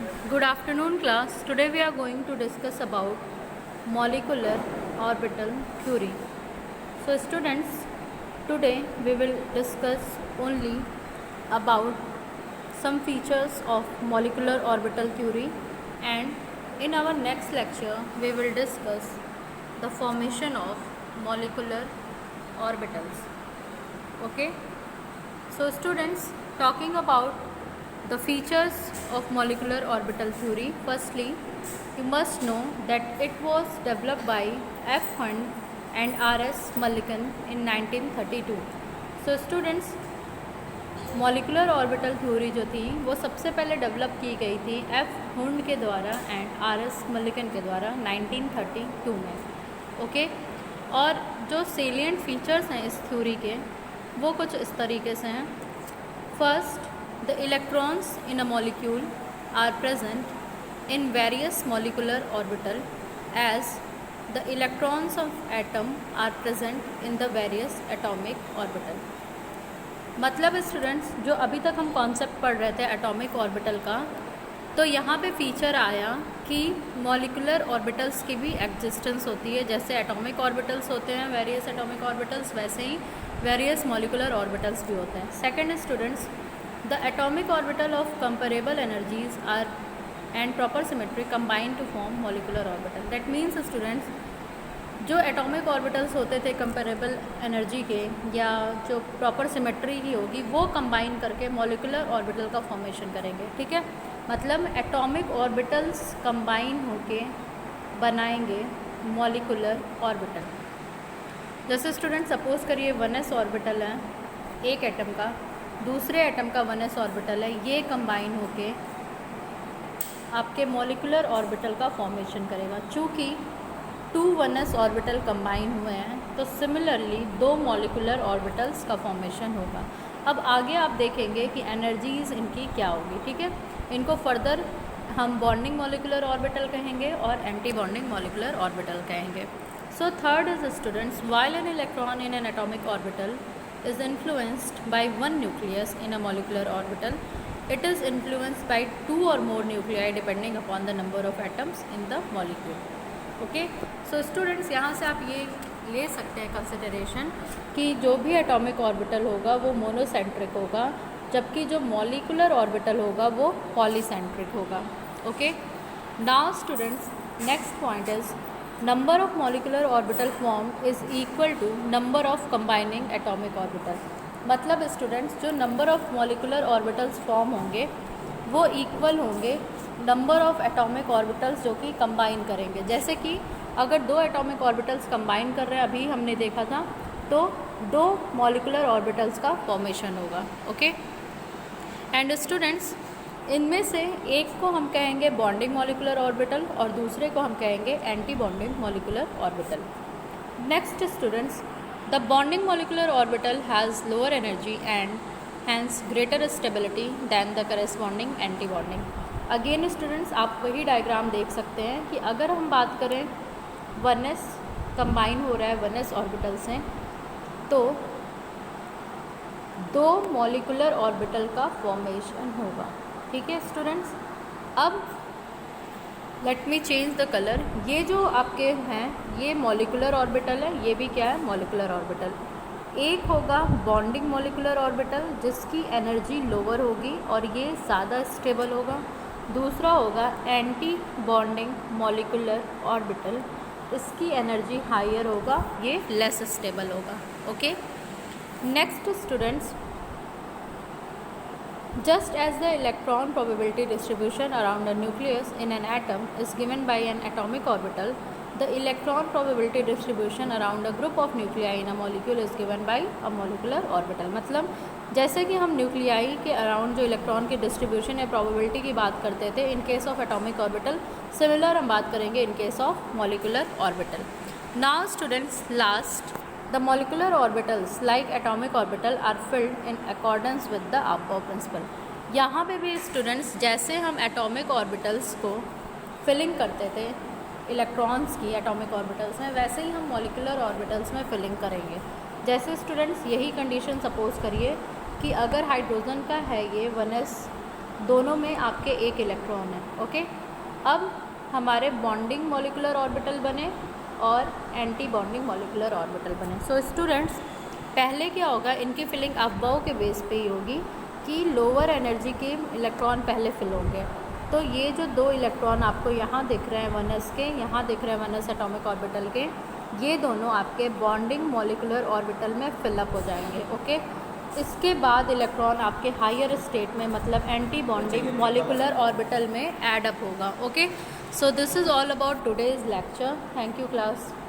Good afternoon class. Today we are going to discuss about molecular orbital theory. So students, today we will discuss only about some features of molecular orbital theory, and in our next lecture we will discuss the formation of molecular orbitals. Okay? So students, talking about the features of molecular orbital theory, firstly you must know that it was developed by F. Hunt and R.S. Mulliken in 1932. So students, molecular orbital theory जो थी वो सबसे पहले develop की गई थी F Hund के द्वारा एंड आर.एस. मल्लिकन के द्वारा 1932 में. ओके, और जो सेलिएंट फीचर्स हैं इस थ्योरी के वो कुछ इस तरीके से हैं. First, the electrons in a molecule are present in various molecular orbital as the electrons of atom are present in the various atomic orbital. मतलब स्टूडेंट्स, जो अभी तक हम कॉन्सेप्ट पढ़ रहे थे एटॉमिक ऑर्बिटल का, तो यहाँ पे फीचर आया कि मॉलिकुलर ऑर्बिटल्स की भी एग्जिस्टेंस होती है. जैसे एटॉमिक ऑर्बिटल्स होते हैं वेरियस एटॉमिक ऑर्बिटल्स, वैसे ही वेरियस मॉलिकुलर ऑर्बिटल्स भी होते हैं. Second students, the atomic orbital of comparable energies are and proper symmetry combine to form molecular orbital. That means students, जो एटॉमिक ऑर्बिटल्स होते थे कंपेरेबल एनर्जी के या जो प्रॉपर सिमेट्री की होगी वो कंबाइन करके मॉलिकुलर ऑर्बिटल का फॉर्मेशन करेंगे. ठीक है, मतलब एटॉमिक ऑर्बिटल्स कंबाइन होके बनाएंगे मॉलिकुलर ऑर्बिटल. जैसे स्टूडेंट सपोज करिए 1s ऑर्बिटल है एक एटम का, दूसरे एटम का 1s ऑर्बिटल है, ये कंबाइन होके आपके मॉलिकुलर ऑर्बिटल का फॉर्मेशन करेगा. चूँकि 2 1s ऑर्बिटल कंबाइन हुए हैं तो सिमिलरली 2 मॉलिकुलर ऑर्बिटल्स का फॉर्मेशन होगा. अब आगे आप देखेंगे कि एनर्जीज इनकी क्या होगी. ठीक है, इनको फर्दर हम बॉन्डिंग मॉलिकुलर ऑर्बिटल कहेंगे और एंटी बॉन्डिंग मॉलिकुलर ऑर्बिटल कहेंगे. So third is students, while an electron in an atomic orbital is influenced by one nucleus in a molecular orbital, it is influenced by 2 or more nuclei depending upon the number of atoms in the molecule. Okay, so students, यहाँ से आप ये ले सकते हैं consideration कि जो भी एटॉमिक ऑर्बिटल होगा वो मोनोसेंट्रिक होगा, जबकि जो मॉलिकुलर ऑर्बिटल होगा वो पॉलीसेंट्रिक होगा. Okay, now students, next point is number of molecular orbital formed is equal to number of combining atomic orbital. मतलब स्टूडेंट्स, जो number of molecular orbitals form होंगे वो इक्वल होंगे नंबर ऑफ एटॉमिक ऑर्बिटल्स जो कि combine करेंगे. जैसे कि अगर 2 एटॉमिक ऑर्बिटल्स कंबाइन कर रहे हैं, अभी हमने देखा था, तो 2 मॉलिकुलर ऑर्बिटल्स का फॉर्मेशन होगा. ओके, एंड स्टूडेंट्स, इनमें से एक को हम कहेंगे बॉन्डिंग मॉलिकुलर ऑर्बिटल और दूसरे को हम कहेंगे anti bonding molecular orbital. Next students, the bonding molecular orbital has lower energy and hence greater stability than the corresponding anti bonding. Again students, आप वही डायग्राम देख सकते हैं कि अगर हम बात करें 1s कंबाइन हो रहा है 1s ऑर्बिटल से, तो 2 मॉलिकुलर ऑर्बिटल का फॉर्मेशन होगा. ठीक है स्टूडेंट्स, अब let me change the colour. ये जो आपके हैं ये मॉलिकुलर ऑर्बिटल है, ये भी क्या है मॉलिकुलर ऑर्बिटल. एक होगा बॉन्डिंग मॉलिकुलर ऑर्बिटल जिसकी एनर्जी लोअर होगी और ये ज़्यादा स्टेबल होगा. दूसरा होगा एंटी बॉन्डिंग मॉलिकुलर ऑर्बिटल, इसकी एनर्जी हायर होगा, ये लेस स्टेबल होगा. Okay, next students, just as the electron probability distribution around a nucleus in an atom is given by an atomic orbital, the electron probability distribution around a group of nuclei in a molecule is given by a molecular orbital. मतलब जैसे कि हम nuclei के around जो electron की distribution या probability की बात करते थे in case of atomic orbital, similar हम बात करेंगे in case of molecular orbital. Now students, last, the molecular orbitals like atomic orbital are filled in accordance with the Apau principle. यहाँ पे भी स्टूडेंट्स, जैसे हम एटॉमिक ऑर्बिटल्स को filling करते थे इलेक्ट्रॉन्स की एटॉमिक ऑर्बिटल्स में, वैसे ही हम मॉलिकुलर ऑर्बिटल्स में फिलिंग करेंगे. जैसे स्टूडेंट्स, यही कंडीशन सपोज करिए कि अगर हाइड्रोजन का है ये 1s दोनों में आपके एक इलेक्ट्रॉन है। ओके, अब हमारे बॉन्डिंग मॉलिकुलर ऑर्बिटल बने और एंटी बॉन्डिंग मॉलिकुलर ऑर्बिटल बने। सो स्टूडेंट्स, पहले क्या होगा, इनकी फिलिंग अफबाओ के बेस पे ही होगी कि लोअर एनर्जी के इलेक्ट्रॉन पहले फिल होंगे। तो ये जो दो इलेक्ट्रॉन आपको यहाँ दिख रहे हैं 1s के, यहाँ दिख रहे हैं 1s एटॉमिक ऑर्बिटल के, ये दोनों आपके बॉन्डिंग मॉलिकुलर ऑर्बिटल में फिलअप हो जाएंगे। ओके, इसके बाद इलेक्ट्रॉन आपके हायर स्टेट में मतलब एंटी बॉन्डिंग मॉलिकुलर ऑर्बिटल में ऐड अप होगा। Okay, so this is all about today's lecture. Thank you class.